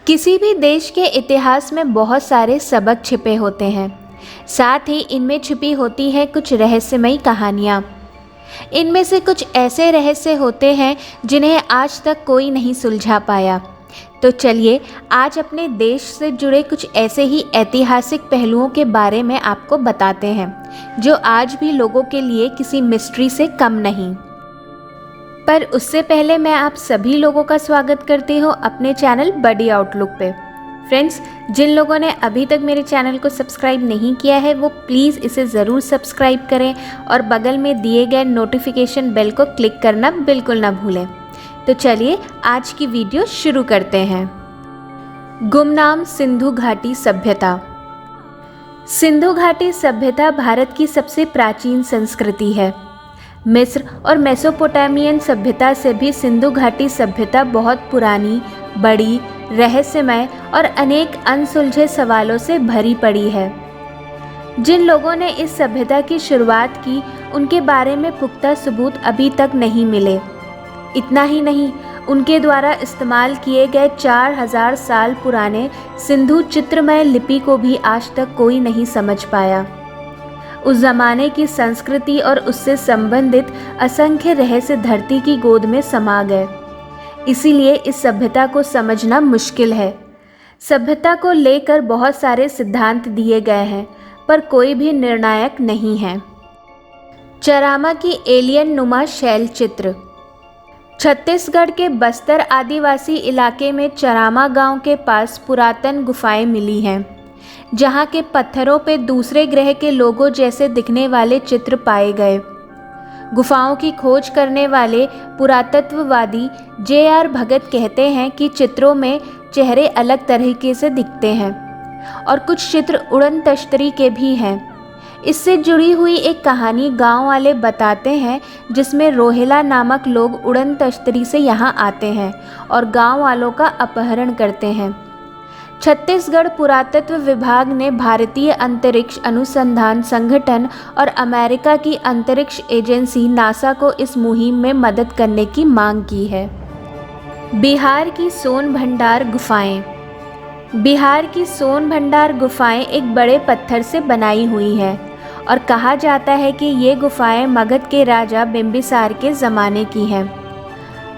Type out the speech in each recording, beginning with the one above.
किसी भी देश के इतिहास में बहुत सारे सबक छिपे होते हैं। साथ ही इनमें छिपी होती हैं कुछ रहस्यमयी कहानियाँ। इनमें से कुछ ऐसे रहस्य होते हैं जिन्हें आज तक कोई नहीं सुलझा पाया। तो चलिए आज अपने देश से जुड़े कुछ ऐसे ही ऐतिहासिक पहलुओं के बारे में आपको बताते हैं जो आज भी लोगों के लिए किसी मिस्ट्री से कम नहीं। पर उससे पहले मैं आप सभी लोगों का स्वागत करती हूँ अपने चैनल बडी आउटलुक पे। फ्रेंड्स, जिन लोगों ने अभी तक मेरे चैनल को सब्सक्राइब नहीं किया है वो प्लीज़ इसे ज़रूर सब्सक्राइब करें और बगल में दिए गए नोटिफिकेशन बेल को क्लिक करना बिल्कुल ना भूलें। तो चलिए आज की वीडियो शुरू करते हैं। गुमनाम सिंधु घाटी सभ्यता। सिंधु घाटी सभ्यता भारत की सबसे प्राचीन संस्कृति है। मिस्र और मेसोपोटामियन सभ्यता से भी सिंधु घाटी सभ्यता बहुत पुरानी, बड़ी, रहस्यमय और अनेक अनसुलझे सवालों से भरी पड़ी है। जिन लोगों ने इस सभ्यता की शुरुआत की उनके बारे में पुख्ता सबूत अभी तक नहीं मिले। इतना ही नहीं, उनके द्वारा इस्तेमाल किए गए 4000 साल पुराने सिंधु चित्रमय लिपि को भी आज तक कोई नहीं समझ पाया। उस ज़माने की संस्कृति और उससे संबंधित असंख्य रहस्य धरती की गोद में समा गए। इसीलिए इस सभ्यता को समझना मुश्किल है। सभ्यता को लेकर बहुत सारे सिद्धांत दिए गए हैं पर कोई भी निर्णायक नहीं है। चरामा की एलियन नुमा शैल चित्र। छत्तीसगढ़ के बस्तर आदिवासी इलाके में चरामा गांव के पास पुरातन गुफाएं मिली हैं जहां के पत्थरों पे दूसरे ग्रह के लोगों जैसे दिखने वाले चित्र पाए गए। गुफाओं की खोज करने वाले पुरातत्ववादी J.R. भगत कहते हैं कि चित्रों में चेहरे अलग तरीके से दिखते हैं और कुछ चित्र उड़न तश्तरी के भी हैं। इससे जुड़ी हुई एक कहानी गांव वाले बताते हैं जिसमें रोहेला नामक लोग उड़न तश्तरी से यहां आते हैं और गांव वालों का अपहरण करते हैं। छत्तीसगढ़ पुरातत्व विभाग ने भारतीय अंतरिक्ष अनुसंधान संगठन और अमेरिका की अंतरिक्ष एजेंसी नासा को इस मुहिम में मदद करने की मांग की है। बिहार की सोन भंडार गुफाएं। बिहार की सोन भंडार गुफाएं एक बड़े पत्थर से बनाई हुई हैं और कहा जाता है कि ये गुफाएं मगध के राजा बिंबिसार के ज़माने की हैं।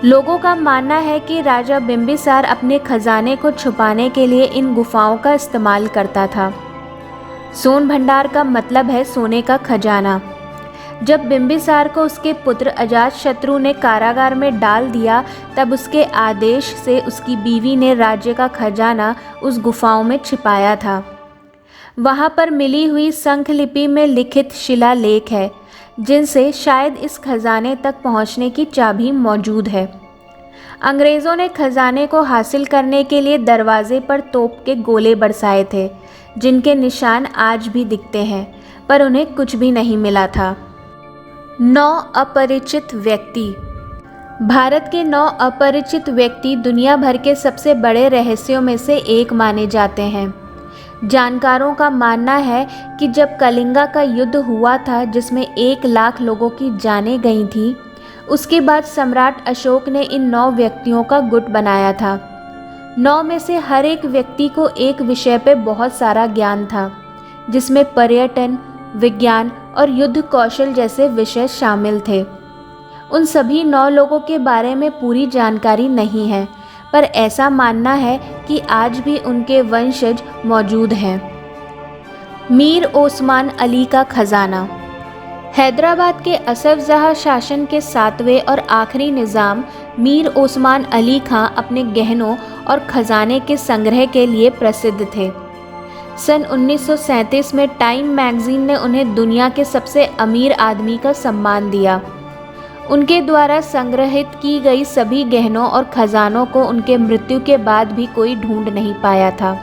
लोगों का मानना है कि राजा बिंबिसार अपने खजाने को छुपाने के लिए इन गुफाओं का इस्तेमाल करता था। सोन भंडार का मतलब है सोने का खजाना। जब बिंबिसार को उसके पुत्र अजातशत्रु ने कारागार में डाल दिया तब उसके आदेश से उसकी बीवी ने राज्य का खजाना उस गुफाओं में छिपाया था। वहाँ पर मिली हुई संखलिपि में लिखित शिलालेख है जिनसे शायद इस खजाने तक पहुंचने की चाबी मौजूद है। अंग्रेज़ों ने खजाने को हासिल करने के लिए दरवाजे पर तोप के गोले बरसाए थे जिनके निशान आज भी दिखते हैं पर उन्हें कुछ भी नहीं मिला था। 9 अपरिचित व्यक्ति। भारत के 9 अपरिचित व्यक्ति दुनिया भर के सबसे बड़े रहस्यों में से एक माने जाते हैं। जानकारों का मानना है कि जब कलिंगा का युद्ध हुआ था जिसमें 1 लाख लोगों की जानें गई थी, उसके बाद सम्राट अशोक ने इन 9 व्यक्तियों का गुट बनाया था। 9 में से हर एक व्यक्ति को एक विषय पे बहुत सारा ज्ञान था जिसमें पर्यटन, विज्ञान और युद्ध कौशल जैसे विषय शामिल थे। उन सभी 9 लोगों के बारे में पूरी जानकारी नहीं है पर ऐसा मानना है कि आज भी उनके वंशज मौजूद हैं। मीर ओस्मान अली का खजाना। हैदराबाद के असफ जहाँ शासन के 7वें और आखिरी निज़ाम मीर ओस्मान अली खां अपने गहनों और खजाने के संग्रह के लिए प्रसिद्ध थे। सन 1937 में टाइम मैगज़ीन ने उन्हें दुनिया के सबसे अमीर आदमी का सम्मान दिया। उनके द्वारा संग्रहित की गई सभी गहनों और खजानों को उनके मृत्यु के बाद भी कोई ढूंढ नहीं पाया था।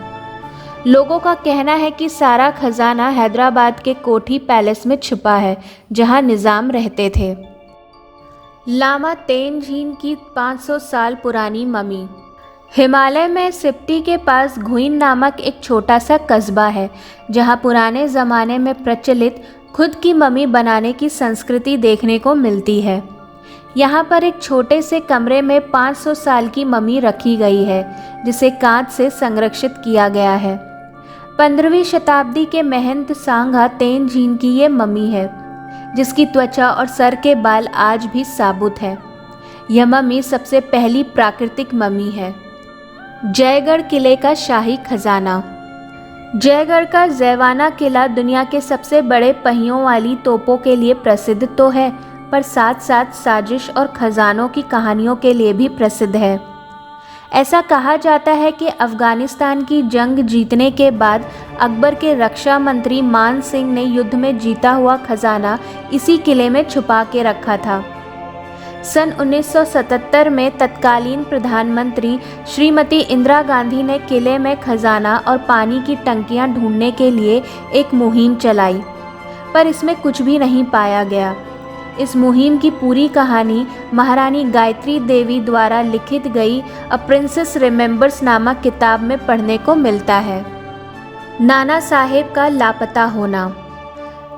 लोगों का कहना है कि सारा खजाना हैदराबाद के कोठी पैलेस में छुपा है जहां निज़ाम रहते थे। लामा तेनजीन की 500 साल पुरानी ममी। हिमालय में सिप्टी के पास घुइन नामक एक छोटा सा कस्बा है जहां पुराने ज़माने में प्रचलित खुद की मम्मी बनाने की संस्कृति देखने को मिलती है। यहाँ पर एक छोटे से कमरे में 500 साल की मम्मी रखी गई है, जिसे कांच से संरक्षित किया गया है। 15वीं शताब्दी के महंत सांगा तेनजीन की ये मम्मी है, जिसकी त्वचा और सर के बाल आज भी साबुत है। यह मम्मी सबसे पहली प्राकृतिक मम्मी है। जयगढ़ किले का शाही खजाना। जयगढ़ का जैवाना किला दुनिया के सबसे बड़े पहियों वाली तोपों के लिए प्रसिद्ध तो है, पर साथ साथ साजिश और खजानों की कहानियों के लिए भी प्रसिद्ध है। ऐसा कहा जाता है कि अफ़गानिस्तान की जंग जीतने के बाद अकबर के रक्षा मंत्री मान सिंह ने युद्ध में जीता हुआ खजाना इसी किले में छुपा के रखा था। सन 1977 में तत्कालीन प्रधानमंत्री श्रीमती इंदिरा गांधी ने किले में खजाना और पानी की टंकियां ढूंढने के लिए एक मुहिम चलाई, पर इसमें कुछ भी नहीं पाया गया। इस मुहिम की पूरी कहानी महारानी गायत्री देवी द्वारा लिखित गई अ प्रिंसेस रिमेंबर्स नामक किताब में पढ़ने को मिलता है। नाना साहेब का लापता होना।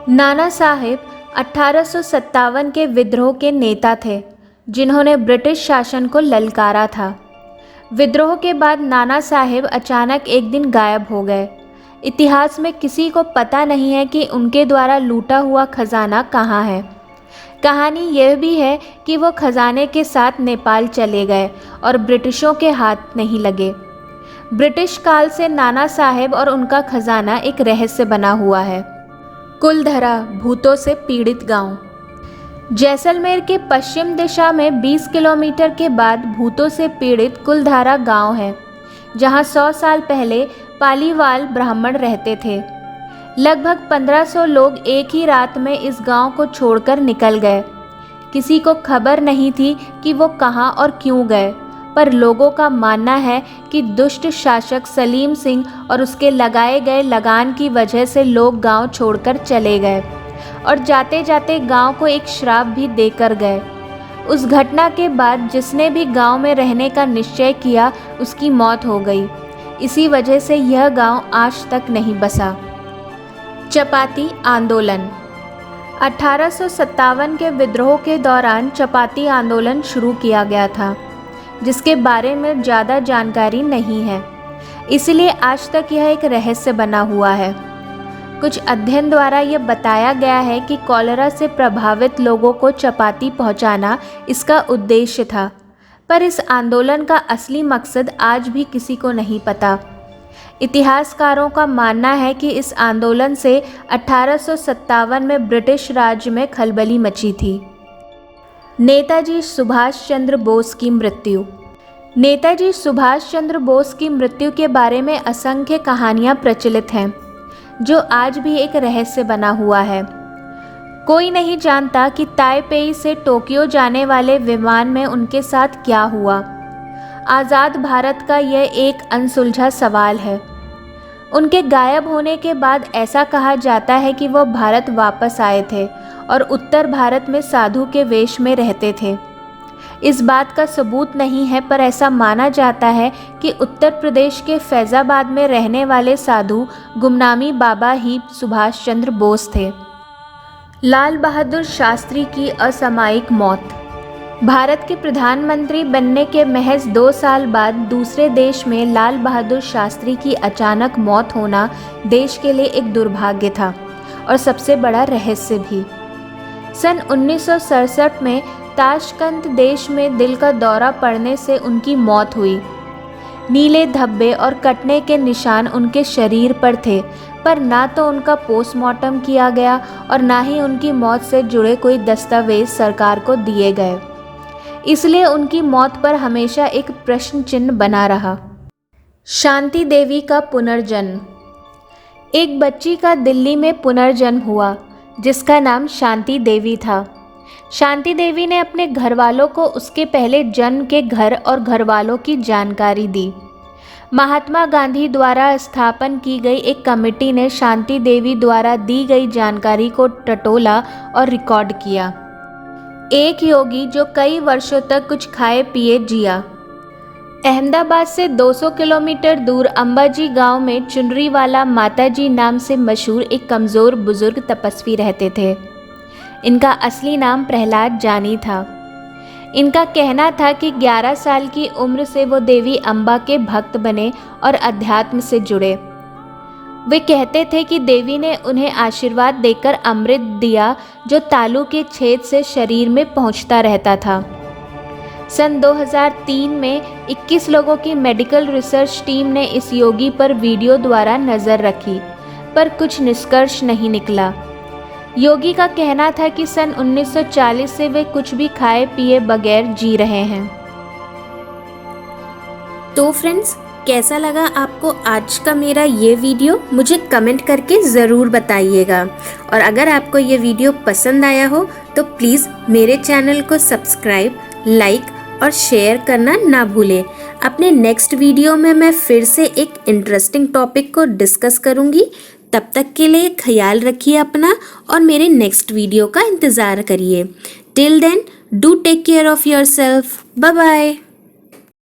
नाना साहेब 1857 के विद्रोह के नेता थे, जिन्होंने ब्रिटिश शासन को ललकारा था। विद्रोह के बाद नाना साहेब अचानक एक दिन गायब हो गए। इतिहास में किसी को पता नहीं है कि उनके द्वारा लूटा हुआ खजाना कहाँ है। कहानी यह भी है कि वो खजाने के साथ नेपाल चले गए और ब्रिटिशों के हाथ नहीं लगे। ब्रिटिश काल से नाना साहेब और उनका खजाना एक रहस्य बना हुआ है। कुलधरा, भूतों से पीड़ित गांव। जैसलमेर के पश्चिम दिशा में 20 किलोमीटर के बाद भूतों से पीड़ित कुलधारा गांव है, जहां 100 साल पहले पालीवाल ब्राह्मण रहते थे। लगभग 1500 लोग एक ही रात में इस गांव को छोड़कर निकल गए। किसी को खबर नहीं थी कि वो कहां और क्यों गए, पर लोगों का मानना है कि दुष्ट शासक सलीम सिंह और उसके लगाए गए लगान की वजह से लोग गांव छोड़कर चले गए और जाते जाते गांव को एक श्राप भी देकर गए। उस घटना के बाद जिसने भी गांव में रहने का निश्चय किया, उसकी मौत हो गई। इसी वजह से यह गांव आज तक नहीं बसा। चपाती आंदोलन। 1857 के विद्रोह के दौरान चपाती आंदोलन शुरू किया गया था, जिसके बारे में ज़्यादा जानकारी नहीं है, इसलिए आज तक यह एक रहस्य बना हुआ है। कुछ अध्ययन द्वारा यह बताया गया है कि कॉलेरा से प्रभावित लोगों को चपाती पहुंचाना इसका उद्देश्य था, पर इस आंदोलन का असली मकसद आज भी किसी को नहीं पता। इतिहासकारों का मानना है कि इस आंदोलन से 1857 में ब्रिटिश राज्य में खलबली मची थी। नेताजी सुभाष चंद्र बोस की मृत्यु। नेताजी सुभाष चंद्र बोस की मृत्यु के बारे में असंख्य कहानियां प्रचलित हैं, जो आज भी एक रहस्य बना हुआ है। कोई नहीं जानता कि ताइपेई से टोक्यो जाने वाले विमान में उनके साथ क्या हुआ। आज़ाद भारत का यह एक अनसुलझा सवाल है। उनके गायब होने के बाद ऐसा कहा जाता है कि वो भारत वापस आए थे और उत्तर भारत में साधु के वेश में रहते थे। इस बात का सबूत नहीं है, पर ऐसा माना जाता है कि उत्तर प्रदेश के फैज़ाबाद में रहने वाले साधु गुमनामी बाबा ही सुभाष चंद्र बोस थे। लाल बहादुर शास्त्री की असामयिक मौत। भारत के प्रधानमंत्री बनने के महज 2 साल बाद दूसरे देश में लाल बहादुर शास्त्री की अचानक मौत होना देश के लिए एक दुर्भाग्य था और सबसे बड़ा रहस्य भी। सन 1967 में ताशकंद देश में दिल का दौरा पड़ने से उनकी मौत हुई। नीले धब्बे और कटने के निशान उनके शरीर पर थे, पर ना तो उनका पोस्टमार्टम किया गया और ना ही उनकी मौत से जुड़े कोई दस्तावेज सरकार को दिए गए। इसलिए उनकी मौत पर हमेशा एक प्रश्न चिन्ह बना रहा। शांति देवी का पुनर्जन्म। एक बच्ची का दिल्ली में पुनर्जन्म हुआ, जिसका नाम शांति देवी था। शांति देवी ने अपने घर वालों को उसके पहले जन्म के घर और घर वालों की जानकारी दी। महात्मा गांधी द्वारा स्थापन की गई एक कमेटी ने शांति देवी द्वारा दी गई जानकारी को टटोला और रिकॉर्ड किया। एक योगी जो कई वर्षों तक कुछ खाए पिए जिया। अहमदाबाद से 200 किलोमीटर दूर अंबाजी गांव में चुनरीवाला माताजी नाम से मशहूर एक कमज़ोर बुजुर्ग तपस्वी रहते थे। इनका असली नाम प्रहलाद जानी था। इनका कहना था कि 11 साल की उम्र से वो देवी अम्बा के भक्त बने और अध्यात्म से जुड़े। वे कहते थे कि देवी ने उन्हें आशीर्वाद देकर अमृत दिया जो तालू के छेद से शरीर में पहुंचता रहता था। सन 2003 में 21 लोगों की मेडिकल रिसर्च टीम ने इस योगी पर वीडियो द्वारा नज़र रखी, पर कुछ निष्कर्ष नहीं निकला। योगी का कहना था कि सन 1940 से वे कुछ भी खाए पिए बगैर जी रहे हैं। तो फ्रेंड्स, कैसा लगा आपको आज का मेरा ये वीडियो? मुझे कमेंट करके ज़रूर बताइएगा। और अगर आपको ये वीडियो पसंद आया हो तो प्लीज़ मेरे चैनल को सब्सक्राइब, लाइक और शेयर करना ना भूलें। अपने नेक्स्ट वीडियो में मैं फिर से एक इंटरेस्टिंग टॉपिक को डिस्कस करूँगी। तब तक के लिए ख्याल रखिए अपना और मेरे नेक्स्ट वीडियो का इंतज़ार करिए। Till then, do take care of yourself. Bye bye.